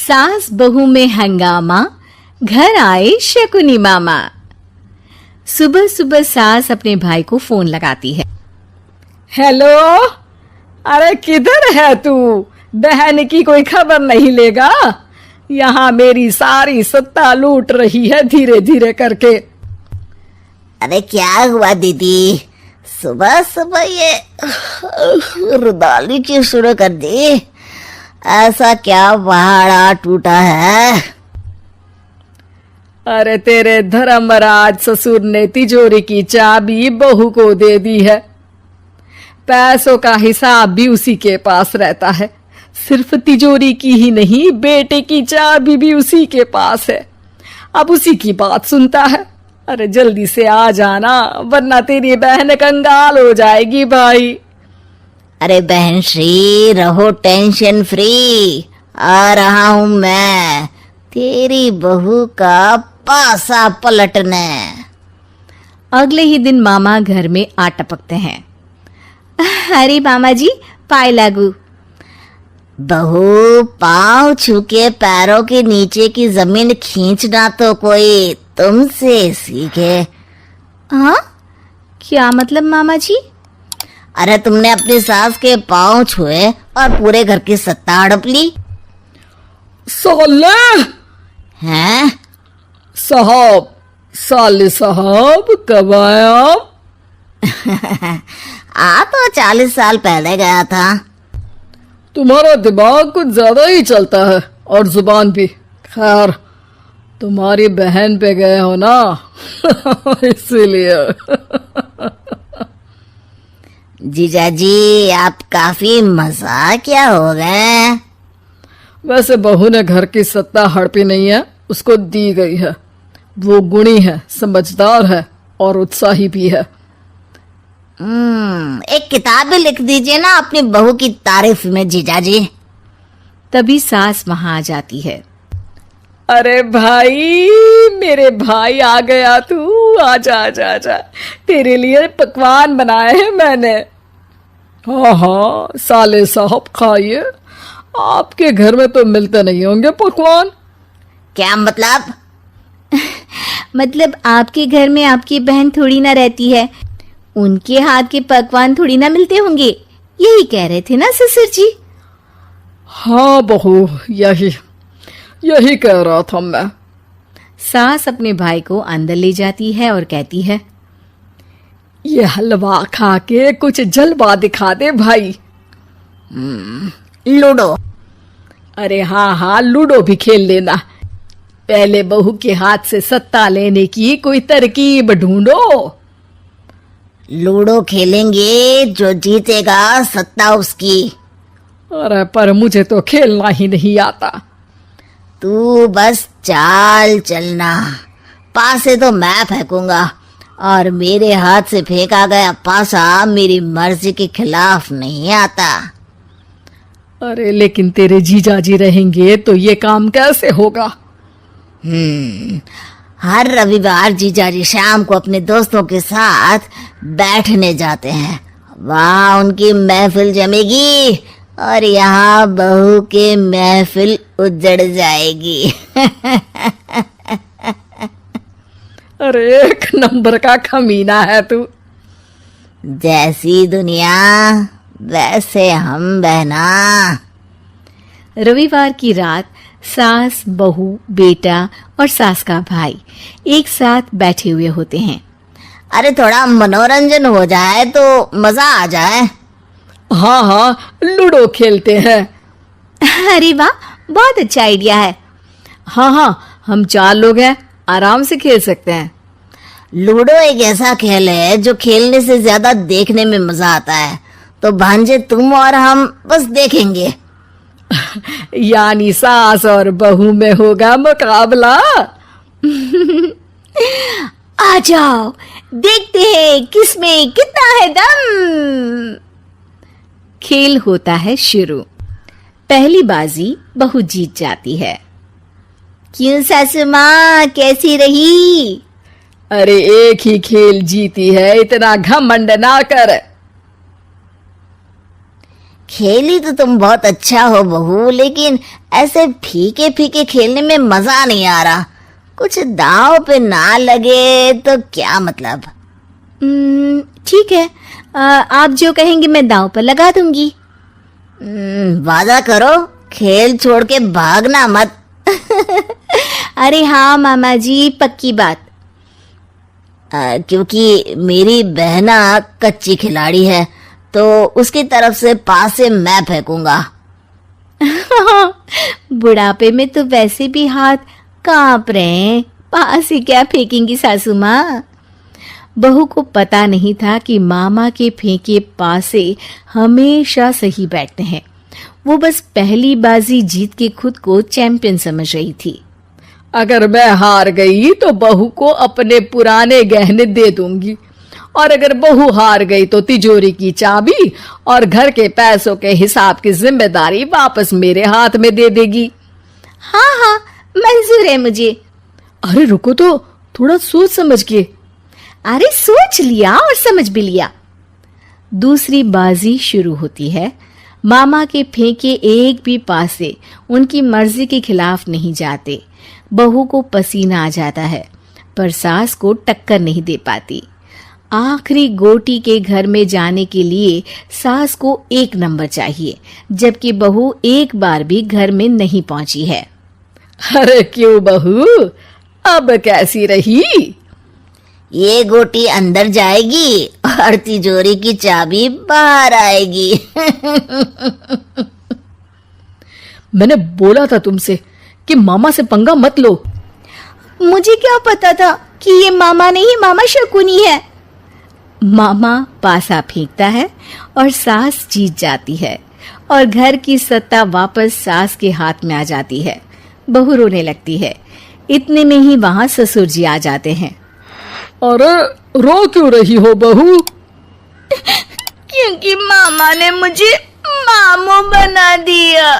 सास बहू में हंगामा, घर आए शकुनी मामा। सुबह सुबह सास अपने भाई को फोन लगाती है। हेलो, अरे किधर है तू? बहन की कोई खबर नहीं लेगा? यहाँ मेरी सारी सत्ता लूट रही है धीरे धीरे करके। अरे क्या हुआ दीदी, सुबह सुबह ये रुदाली क्यों शुरू कर दी? ऐसा क्या पहाड़ा टूटा है? अरे तेरे धर्मराज ससुर ने तिजोरी की चाबी बहू को दे दी है। पैसों का हिसाब भी उसी के पास रहता है। सिर्फ तिजोरी की ही नहीं, बेटे की चाबी भी उसी के पास है। अब उसी की बात सुनता है। अरे जल्दी से आ जाना, वरना तेरी बहन कंगाल हो जाएगी भाई। अरे बहन श्री, रहो टेंशन फ्री, आ रहा हूं मैं तेरी बहू का पासा पलटने। अगले ही दिन मामा घर में आ टपकते हैं। अरे मामा जी, पाए लागू। बहू, पाँव छू के पैरों के नीचे की जमीन खींचना तो कोई तुमसे सीखे। हाँ, क्या मतलब मामा जी? अरे तुमने अपनी सास के पाँव छुए और पूरे घर की सत्ता हड़प ली। साले हैं? साहब, साले साहब कब आया? आ तो 40 साल पहले गया था। तुम्हारा दिमाग कुछ ज्यादा ही चलता है और जुबान भी। खैर, तुम्हारी बहन पे गए हो ना इसीलिए। जीजाजी, आप काफी मजाकिया हो गए। वैसे बहू ने घर की सत्ता हड़पी नहीं है, उसको दी गई है। वो गुणी है, समझदार है और उत्साही भी है। एक किताब भी लिख दीजिए ना अपनी बहू की तारीफ में जीजाजी। तभी सास वहां आ जाती है। अरे भाई, मेरे भाई आ गया तू। आजा आजा आजा, तेरे लिए पकवान बनाए हैं मैंने। हाँ हाँ साले साहब, खाइए। आपके घर में तो मिलते नहीं होंगे पकवान। क्या मतलब? मतलब आपके घर में आपकी बहन थोड़ी ना रहती है, उनके हाथ के पकवान थोड़ी ना मिलते होंगे, यही कह रहे थे ना ससुर जी? हाँ बहू, यही कह रहा था मैं। सास अपने भाई को अंदर ले जाती है और कहती है, ये हलवा खा के कुछ जलवा दिखा दे भाई। लूडो? अरे हाँ हाँ, लूडो भी खेल लेना। पहले बहू के हाथ से सत्ता लेने की कोई तरकीब ढूंढो। लूडो खेलेंगे, जो जीतेगा सत्ता उसकी। अरे पर मुझे तो खेलना ही नहीं आता। तू बस चाल चलना, पासे तो मैं फेंकूंगा और मेरे हाथ से फेंका गया पासा मेरी मर्जी के खिलाफ नहीं आता। अरे लेकिन तेरे जीजाजी रहेंगे तो ये काम कैसे होगा? हर रविवार जीजाजी शाम को अपने दोस्तों के साथ बैठने जाते हैं। वहाँ उनकी महफिल जमेगी और यहाँ बहू की महफिल उजड़ जाएगी। अरे एक नंबर का खमीना है तू। जैसी दुनिया वैसे हम बहना। रविवार की रात सास, बहू, बेटा और सास का भाई एक साथ बैठे हुए होते हैं। अरे थोड़ा मनोरंजन हो जाए तो मजा आ जाए। हाँ हाँ, लूडो खेलते हैं। अरे वाह, बहुत अच्छा आइडिया है। हाँ हाँ, हम 4 लोग हैं, आराम से खेल सकते हैं। लूडो एक ऐसा खेल है जो खेलने से ज्यादा देखने में मजा आता है। तो भांजे तुम और हम बस देखेंगे। यानी सास और बहू में होगा मुकाबला। आ जाओ, देखते हैं किसमें कितना है दम। खेल होता है शुरू। पहली बाजी बहू जीत जाती है। क्यों सासू माँ, कैसी रही? अरे एक ही खेल जीती है, इतना घमंड ना कर। खेली तो तुम बहुत अच्छा हो बहू, लेकिन ऐसे फीके फीके खेलने में मजा नहीं आ रहा। कुछ दांव पे ना लगे तो क्या मतलब। ठीक है, आप जो कहेंगे मैं दांव पर लगा दूंगी। वादा करो, खेल छोड़ के भागना मत। अरे हाँ मामा जी, पक्की बात। क्योंकि मेरी बहना कच्ची खिलाड़ी है, तो उसकी तरफ से पास से मैं फेंकूंगा। बुढ़ापे में तो वैसे भी हाथ कांप रहे हैं, पास ही क्या फेंकेंगी सासू माँ। बहू को पता नहीं था कि मामा के फेंके पासे हमेशा सही बैठते हैं। वो बस पहली बाजी जीत के खुद को चैंपियन समझ रही थी। अगर मैं हार गई तो बहू को अपने पुराने गहने दे दूंगी, और अगर बहू हार गई तो तिजोरी की चाबी और घर के पैसों के हिसाब की जिम्मेदारी वापस मेरे हाथ में दे देगी। हाँ हाँ, मंजूर है मुझे। अरे रुको तो, थोड़ा सोच समझ के। अरे सोच लिया और समझ भी लिया। दूसरी बाजी शुरू होती है। मामा के फेंके एक भी पासे उनकी मर्जी के खिलाफ नहीं जाते। बहू को पसीना आ जाता है, पर सास को टक्कर नहीं दे पाती। आखिरी गोटी के घर में जाने के लिए सास को 1 नंबर चाहिए, जबकि बहू एक बार भी घर में नहीं पहुंची है। अरे क्यों बहू, अब कैसी रही? ये गोटी अंदर जाएगी और तिजोरी की चाबी बाहर आएगी। मैंने बोला था तुमसे कि मामा से पंगा मत लो। मुझे क्या पता था कि ये मामा नहीं, मामा शकुनी है। मामा पासा फेंकता है और सास जीत जाती है, और घर की सत्ता वापस सास के हाथ में आ जाती है। बहू रोने लगती है। इतने में ही वहां ससुर जी आ जाते हैं। अरे रो क्यों रही हो बहू? क्योंकि मामा ने मुझे मामू बना दिया।